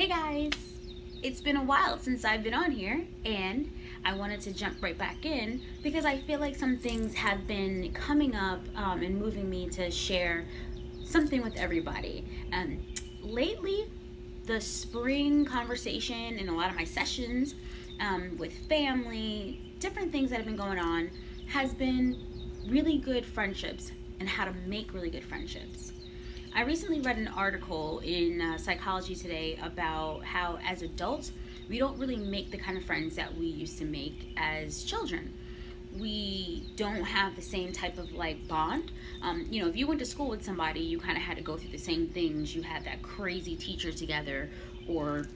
Hey guys! It's been a while since I've been on here, and I wanted to jump right back in because I feel like some things have been coming up and moving me to share something with everybody. Lately, the spring conversation in a lot of my sessions with family, different things that have been going on, has been really good friendships and how to make really good friendships. I recently read an article in Psychology Today about how, as adults, we don't really make the kind of friends that we used to make as children. We don't have the same type of like bond. If you went to school with somebody, you kind of had to go through the same things. You had that crazy teacher together, or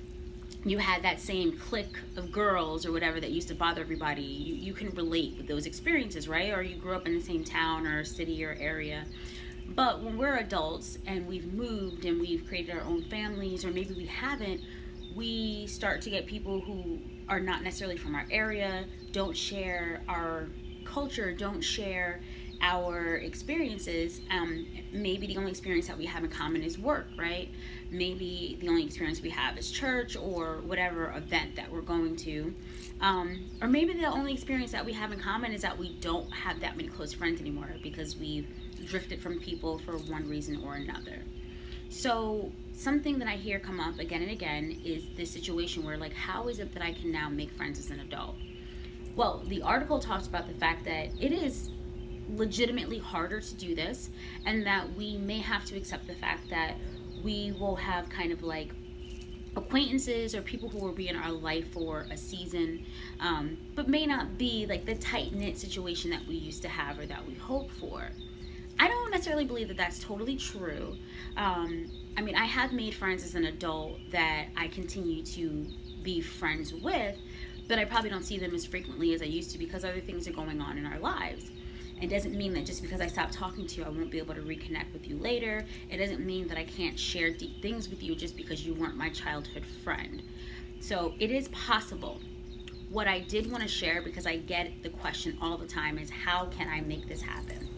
you had that same clique of girls or whatever that used to bother everybody. You can relate with those experiences, right? Or you grew up in the same town or city or area. But when we're adults and we've moved and we've created our own families, or maybe we haven't, we start to get people who are not necessarily from our area, don't share our culture, don't share our experiences. Maybe the only experience that we have in common is work, right? Maybe the only experience we have is church or whatever event that we're going to. Or maybe the only experience that we have in common is that we don't have that many close friends anymore because we've drifted from people for one reason or another. So something that I hear come up again and again is this situation where, like, how is it that I can now make friends as an adult? Well, the article talks about the fact that it is legitimately harder to do this, and that we may have to accept the fact that we will have kind of like acquaintances or people who will be in our life for a season, but may not be like the tight-knit situation that we used to have or that we hope for. I don't necessarily believe that that's totally true. I have made friends as an adult that I continue to be friends with, but I probably don't see them as frequently as I used to because other things are going on in our lives. It doesn't mean that just because I stop talking to you, I won't be able to reconnect with you later. It doesn't mean that I can't share deep things with you just because you weren't my childhood friend. So it is possible. What I did want to share, because I get the question all the time, is how can I make this happen?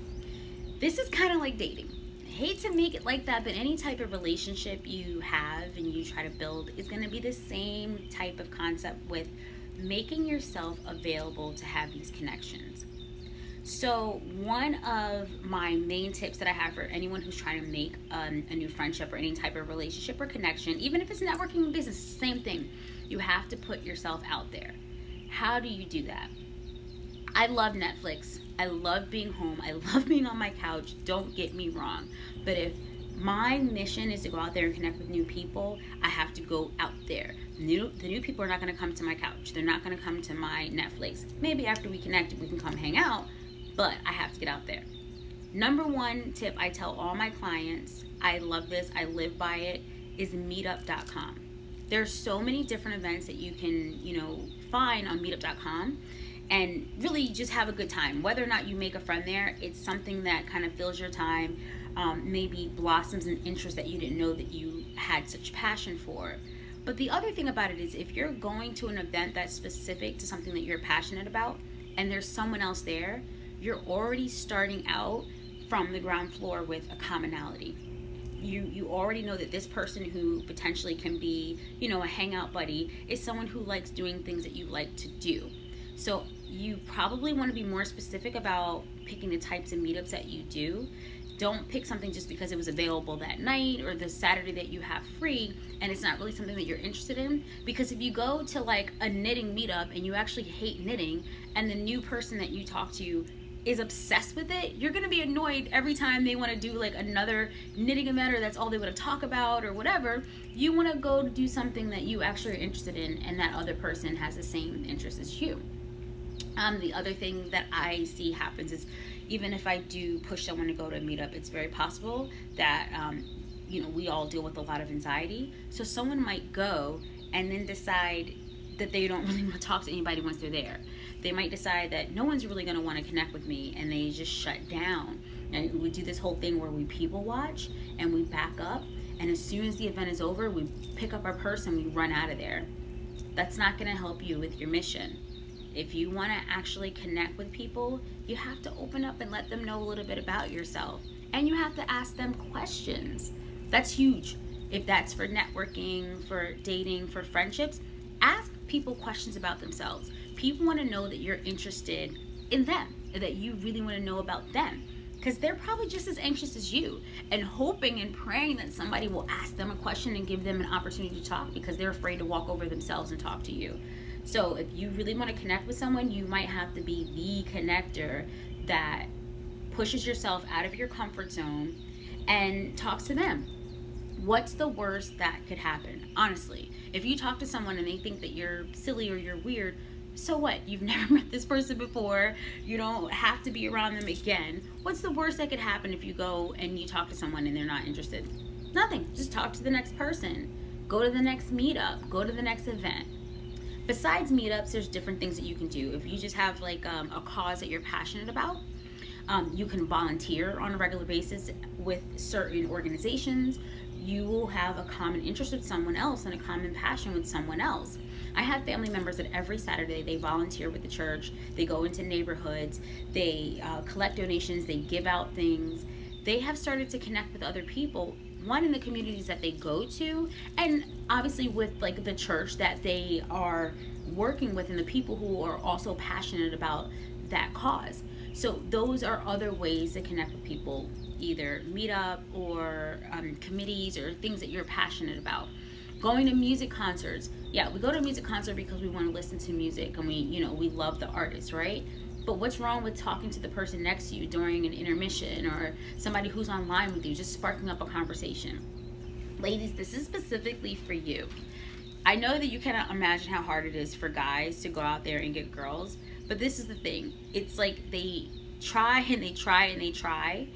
This is kind of like dating. I hate to make it like that, but any type of relationship you have and you try to build is going to be the same type of concept with making yourself available to have these connections. So one of my main tips that I have for anyone who's trying to make a new friendship or any type of relationship or connection, even if it's networking in business, same thing. You have to put yourself out there. How do you do that? I love Netflix. I love being home. I love being on my couch. Don't get me wrong. But if my mission is to go out there and connect with new people, I have to go out there. The new people are not going to come to my couch. They're not going to come to my Netflix. Maybe after we connect, we can come hang out, but I have to get out there. Number one tip I tell all my clients, I love this, I live by it, is meetup.com. There's so many different events that you can, find on meetup.com and really just have a good time. Whether or not you make a friend there, it's something that kind of fills your time, maybe blossoms an interest that you didn't know that you had such passion for. But the other thing about it is, if you're going to an event that's specific to something that you're passionate about and there's someone else there, you're already starting out from the ground floor with a commonality. You already know that this person who potentially can be, a hangout buddy is someone who likes doing things that you like to do. So you probably want to be more specific about picking the types of meetups that you do. Don't pick something just because it was available that night or the Saturday that you have free and it's not really something that you're interested in. Because if you go to like a knitting meetup and you actually hate knitting, and the new person that you talk to is obsessed with it, you're going to be annoyed every time they want to do like another knitting event, or that's all they want to talk about or whatever. You want to go do something that you actually are interested in and that other person has the same interest as you. The other thing that I see happens is, even if I do push someone to go to a meetup, it's very possible that we all deal with a lot of anxiety. So someone might go and then decide that they don't really want to talk to anybody once they're there. They might decide that no one's really going to want to connect with me, and they just shut down. And we do this whole thing where we people watch and we back up, and as soon as the event is over, we pick up our purse and we run out of there. That's not going to help you with your mission. If you want to actually connect with people, you have to open up and let them know a little bit about yourself. And you have to ask them questions. That's huge. If that's for networking, for dating, for friendships, ask people questions about themselves. People want to know that you're interested in them, that you really want to know about them, because they're probably just as anxious as you, and hoping and praying that somebody will ask them a question and give them an opportunity to talk, because they're afraid to walk over themselves and talk to you. So if you really want to connect with someone, you might have to be the connector that pushes yourself out of your comfort zone and talks to them. What's the worst that could happen? Honestly, if you talk to someone and they think that you're silly or you're weird, so what? You've never met this person before. You don't have to be around them again. What's the worst that could happen if you go and you talk to someone and they're not interested? Nothing. Just talk to the next person. Go to the next meetup. Go to the next event. Besides meetups, there's different things that you can do. If you just have like a cause that you're passionate about, you can volunteer on a regular basis with certain organizations. You will have a common interest with someone else and a common passion with someone else. I have family members that every Saturday they volunteer with the church. They go into neighborhoods, they collect donations, they give out things. They have started to connect with other people, one in the communities that they go to, and obviously with like the church that they are working with and the people who are also passionate about that cause. So those are other ways to connect with people, either meetup or committees or things that you're passionate about. Going to music concerts. Yeah, we go to a music concert because we want to listen to music and we love the artist, right? But what's wrong with talking to the person next to you during an intermission, or somebody who's online with you, just sparking up a conversation? Ladies, this is specifically for you. I know that you cannot imagine how hard it is for guys to go out there and get girls, but this is the thing. It's like they try and they try and they try,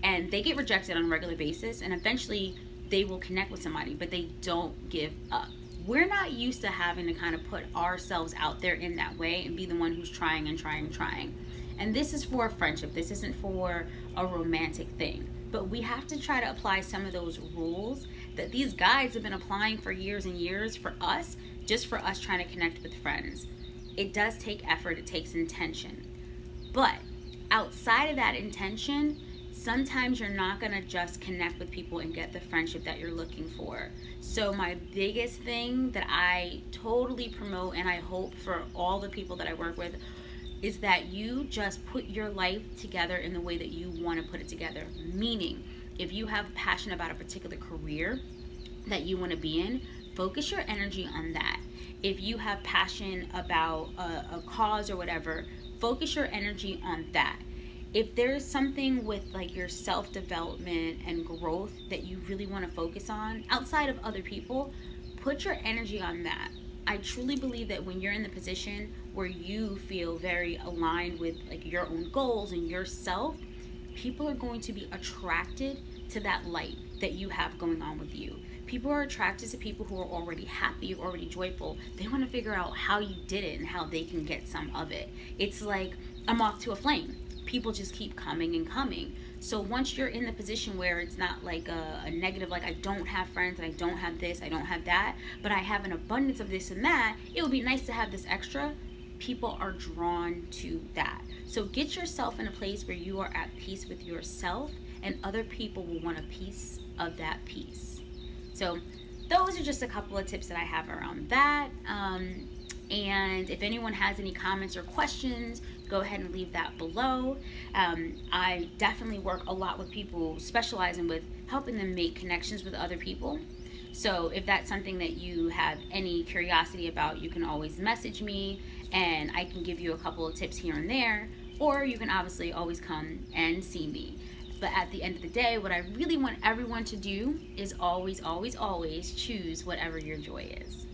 and they get rejected on a regular basis, and eventually they will connect with somebody, but they don't give up. We're not used to having to kind of put ourselves out there in that way and be the one who's trying and trying and trying. And this is for a friendship. This isn't for a romantic thing. But we have to try to apply some of those rules that these guys have been applying for years and years for us, just for us trying to connect with friends. It does take effort. It takes intention. But outside of that intention, sometimes you're not going to just connect with people and get the friendship that you're looking for. So my biggest thing that I totally promote, and I hope for all the people that I work with, is that you just put your life together in the way that you want to put it together. Meaning, if you have passion about a particular career that you want to be in, focus your energy on that. If you have passion about a cause or whatever, focus your energy on that. If there's something with like your self-development and growth that you really want to focus on outside of other people, put your energy on that. I truly believe that when you're in the position where you feel very aligned with like your own goals and yourself, people are going to be attracted to that light that you have going on with you. People are attracted to people who are already happy, already joyful. They want to figure out how you did it and how they can get some of it. It's like a moth to a flame. People just keep coming and coming. So once you're in the position where it's not like a negative, like I don't have friends and I don't have this, I don't have that, but I have an abundance of this and that, it would be nice to have this extra. People are drawn to that. So get yourself in a place where you are at peace with yourself, and other people will want a piece of that peace. So those are just a couple of tips that I have around that. And if anyone has any comments or questions, go ahead and leave that below. I definitely work a lot with people specializing with helping them make connections with other people. So if that's something that you have any curiosity about, you can always message me and I can give you a couple of tips here and there, or you can obviously always come and see me. But at the end of the day, what I really want everyone to do is always, always, always choose whatever your joy is.